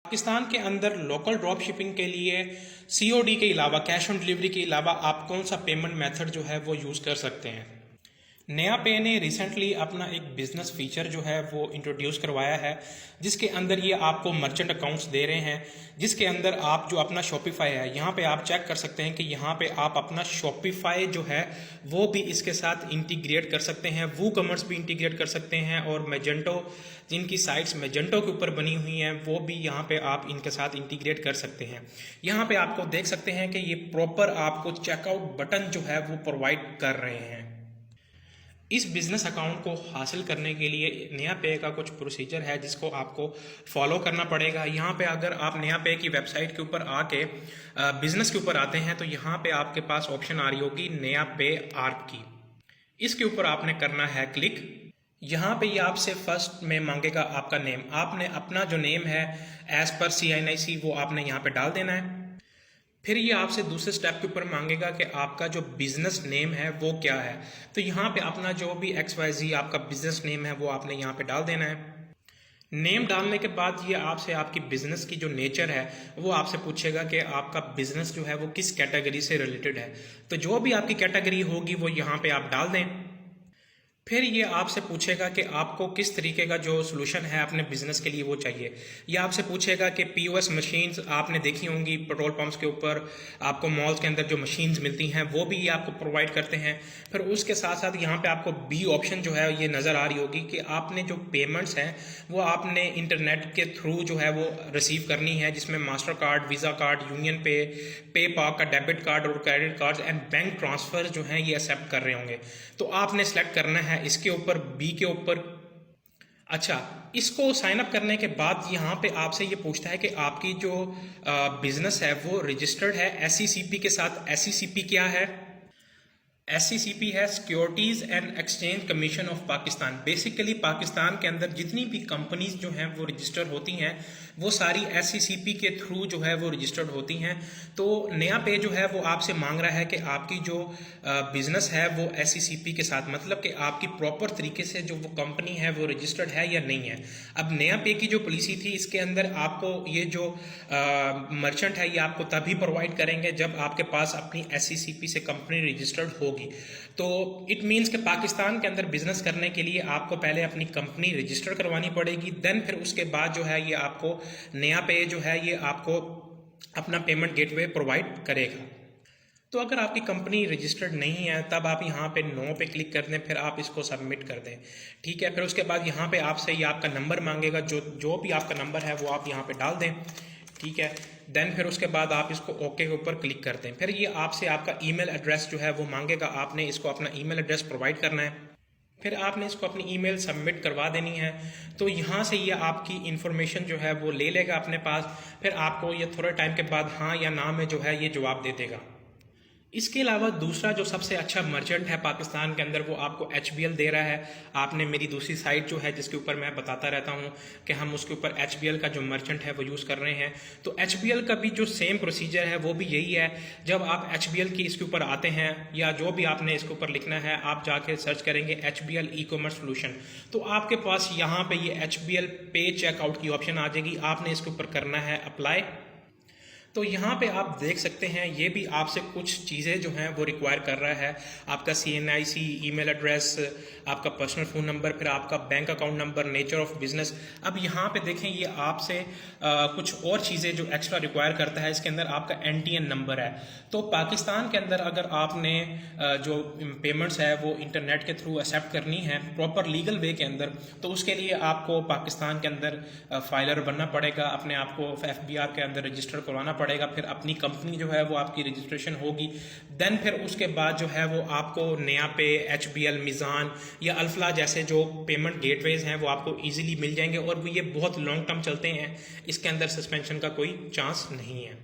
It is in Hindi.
पाकिस्तान के अंदर लोकल ड्रॉप शिपिंग के लिए सीओडी के अलावा, कैश ऑन डिलीवरी के अलावा आप कौन सा पेमेंट मेथड जो है वो यूज़ कर सकते हैं। नया पे ने रिसेंटली अपना एक बिजनेस फीचर जो है वो इंट्रोड्यूस करवाया है, जिसके अंदर ये आपको मर्चेंट अकाउंट्स दे रहे हैं, जिसके अंदर आप जो अपना शॉपिफाई है, यहाँ पे आप चेक कर सकते हैं कि यहाँ पे आप अपना शॉपिफाई जो है वो भी इसके साथ इंटीग्रेट कर सकते हैं, वू कॉमर्स भी इंटीग्रेट कर सकते हैं, और मैजेंटो जिनकी साइट्स मैजेंटो के ऊपर बनी हुई हैं वो भी यहाँ पे आप इनके साथ इंटीग्रेट कर सकते हैं। यहाँ पे आपको देख सकते हैं कि ये प्रॉपर आपको चेकआउट बटन जो है वो प्रोवाइड कर रहे हैं। इस बिजनेस अकाउंट को हासिल करने के लिए नया पे का कुछ प्रोसीजर है जिसको आपको फॉलो करना पड़ेगा। यहाँ पे अगर आप नया पे की वेबसाइट के ऊपर आके बिजनेस के ऊपर आते हैं तो यहाँ पे आपके पास ऑप्शन आ रही होगी नया पे आर्क की। इसके ऊपर आपने करना है क्लिक। यहाँ पे ये आपसे फर्स्ट में मांगेगा आपका नेम। आपने अपना जो नेम है एज पर CNIC वो आपने यहाँ पे डाल देना है। फिर ये आपसे दूसरे स्टेप के ऊपर मांगेगा कि आपका जो बिजनेस नेम है वो क्या है। तो यहाँ पे अपना जो भी XYZ आपका बिजनेस नेम है वो आपने यहाँ पे डाल देना है। नेम डालने के बाद ये आपसे आपकी बिजनेस की जो नेचर है वो आपसे पूछेगा कि आपका बिजनेस जो है वो किस कैटेगरी से रिलेटेड है। तो जो भी आपकी कैटेगरी होगी वो यहाँ पे आप डाल दें। फिर ये आपसे पूछेगा कि आपको किस तरीके का जो सोल्यूशन है अपने बिजनेस के लिए वो चाहिए। ये आपसे पूछेगा कि POS मशीन्स आपने देखी होंगी पेट्रोल पंप्स के ऊपर, आपको मॉल्स के अंदर जो मशीन्स मिलती हैं वो भी ये आपको प्रोवाइड करते हैं। फिर उसके साथ साथ यहाँ पे आपको B ऑप्शन जो है ये नज़र आ रही होगी कि आपने जो पेमेंट्स हैं वो आपने इंटरनेट के थ्रू जो है वो रिसीव करनी है, जिसमें master card, visa card, union पे पाक का डेबिट कार्ड और credit cards and bank transfer जो हैं ये एक्सेप्ट कर रहे होंगे। तो आपने सेलेक्ट करना है इसके ऊपर, B के ऊपर। अच्छा, इसको साइन अप करने के बाद यहाँ पे आपसे ये पूछता है कि आपकी जो बिजनेस है वो रजिस्टर्ड है SECP के साथ। SECP क्या है? SECP है securities and exchange commission of Pakistan. Basically Pakistan के अंदर जितनी भी कंपनीज जो हैं वो रजिस्टर होती हैं वो सारी SECP के थ्रू जो है वो रजिस्टर्ड होती हैं। तो नया पे जो है वो आपसे मांग रहा है कि आपकी जो बिजनेस है वो SECP के साथ, मतलब कि आपकी प्रॉपर तरीके से जो वो कंपनी है वो रजिस्टर्ड है या नहीं है। अब नया पे की जो पॉलिसी थी इसके अंदर आपको ये जो मर्चेंट है ये आपको तभी प्रोवाइड करेंगे जब आपके पास अपनी SECP से कंपनी रजिस्टर्ड होगी। तो इट मीन्स कि पाकिस्तान के अंदर बिजनेस करने के लिए आपको पहले अपनी कंपनी रजिस्टर करवानी पड़ेगी, देन फिर उसके बाद जो है ये आपको नया पे जो है ये आपको अपना पेमेंट गेटवे प्रोवाइड करेगा। तो अगर आपकी कंपनी रजिस्टर्ड नहीं है तब आप यहाँ पे नो पे क्लिक कर दें, फिर आप इसको सबमिट कर दें। ठीक है, फिर उसके बाद यहाँ पे आपसे ये आपका नंबर मांगेगा, जो भी आपका नंबर है वो आप यहाँ पे डाल दें। ठीक है, देन फिर उसके बाद आप इसको ओके के ऊपर क्लिक करते हैं। फिर ये आपसे आपका ईमेल एड्रेस जो है वो मांगेगा, आपने इसको अपना ईमेल एड्रेस प्रोवाइड करना है। फिर आपने इसको अपनी ईमेल सबमिट करवा देनी है। तो यहाँ से ये आपकी इन्फॉर्मेशन जो है वो ले लेगा अपने पास, फिर आपको ये थोड़े टाइम के बाद हाँ या ना में जो है ये जवाब दे देगा। इसके अलावा दूसरा जो सबसे अच्छा मर्चेंट है पाकिस्तान के अंदर वो आपको HBL दे रहा है। आपने मेरी दूसरी साइट जो है जिसके ऊपर मैं बताता रहता हूँ कि हम उसके ऊपर HBL का जो मर्चेंट है वो यूज़ कर रहे हैं। तो HBL का भी जो सेम प्रोसीजर है वो भी यही है। जब आप HBL की इसके ऊपर आते हैं या जो भी आपने इसके ऊपर लिखना है, आप जाके सर्च करेंगे HBL ई-कॉमर्स सोल्यूशन, तो आपके पास यहाँ पे ये HBL पे चेकआउट की ऑप्शन आ जाएगी। आपने इसके ऊपर करना है अप्लाई। तो यहाँ पे आप देख सकते हैं ये भी आपसे कुछ चीज़ें जो हैं वो रिक्वायर कर रहा है। आपका CNIC, ईमेल एड्रेस, आपका पर्सनल फ़ोन नंबर, फिर आपका bank account number, nature of business. अब यहाँ पे देखें ये आपसे कुछ और चीज़ें जो एक्स्ट्रा रिक्वायर करता है। इसके अंदर आपका NTN नंबर है। तो पाकिस्तान के अंदर अगर आपने जो पेमेंट्स है वो इंटरनेट के थ्रू एक्सेप्ट करनी है प्रॉपर लीगल वे के अंदर, तो उसके लिए आपको पाकिस्तान के अंदर फाइलर बनना पड़ेगा, अपने आप को FBR के अंदर रजिस्टर करवाना पड़ेगा। फिर अपनी कंपनी जो है वो आपकी रजिस्ट्रेशन होगी। देन फिर उसके बाद जो है वो आपको नया पे, HBL, मीज़ान या अल्फला जैसे जो पेमेंट गेटवेज हैं वो आपको इजीली मिल जाएंगे, और वो ये बहुत लॉन्ग टर्म चलते हैं। इसके अंदर सस्पेंशन का कोई चांस नहीं है।